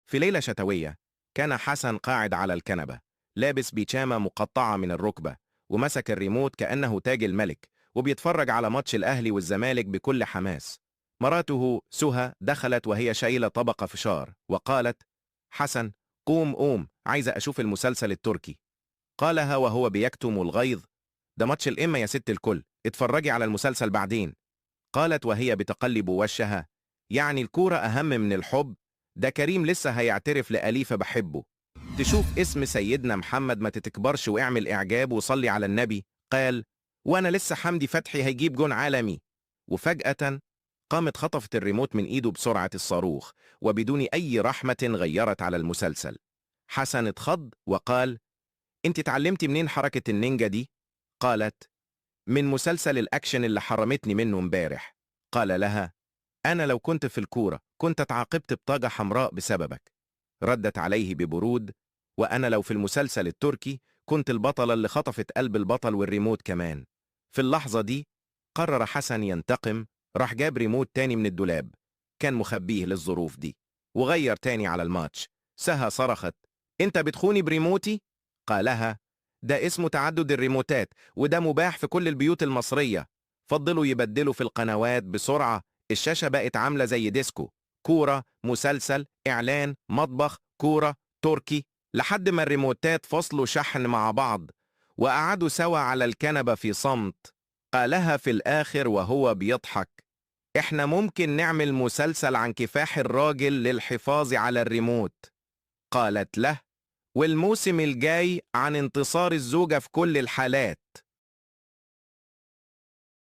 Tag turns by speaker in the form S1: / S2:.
S1: في ليلة شتوية كان حسن قاعد على الكنبة لابس بيجامة مقطعة من الركبة ومسك الريموت كأنه تاج الملك وبيتفرج على ماتش الأهلي والزمالك بكل حماس. مراته سهى دخلت وهي شايلة طبق فشار وقالت: حسن، قوم عايزة أشوف المسلسل التركي. قالها وهو بيكتم الغيظ: ده ماتش الإمة يا ست الكل، اتفرجي على المسلسل بعدين. قالت وهي بتقلب وشها: يعني الكورة أهم من الحب؟ ده كريم لسه هيعترف لأليفة بحبه. تشوف اسم سيدنا محمد ما تتكبرش واعمل إعجاب وصلي على النبي. قال: وأنا لسه حمدي فتحي هيجيب جون عالمي. وفجأة قامت خطفت الريموت من إيده بسرعة الصاروخ وبدون أي رحمة غيرت على المسلسل. حسن اتخض وقال: انت اتعلمتي منين حركة النينجا دي؟ قالت: من مسلسل الأكشن اللي حرمتني منه امبارح. قال لها: أنا لو كنت في الكورة كنت اتعاقبت بطاقة حمراء بسببك. ردت عليه ببرود: وأنا لو في المسلسل التركي كنت البطلة اللي خطفت قلب البطل والريموت كمان. في اللحظة دي قرر حسن ينتقم، راح جاب ريموت تاني من الدولاب كان مخبيه للظروف دي وغير تاني على الماتش. سهى صرخت: انت بتخوني بريموتي؟ قالها: ده اسمه تعدد الريموتات وده مباح في كل البيوت المصرية. فضلوا يبدلوا في القنوات بسرعة، الشاشة بقت عاملة زي ديسكو: كورة، مسلسل، إعلان، مطبخ، كورة، تركي، لحد ما الريموتات فصلوا شحن مع بعض وقعدوا سوا على الكنبة في صمت. قالها في الآخر وهو بيضحك: إحنا ممكن نعمل مسلسل عن كفاح الراجل للحفاظ على الريموت. قالت له: والموسم الجاي عن انتصار الزوجة في كل الحالات.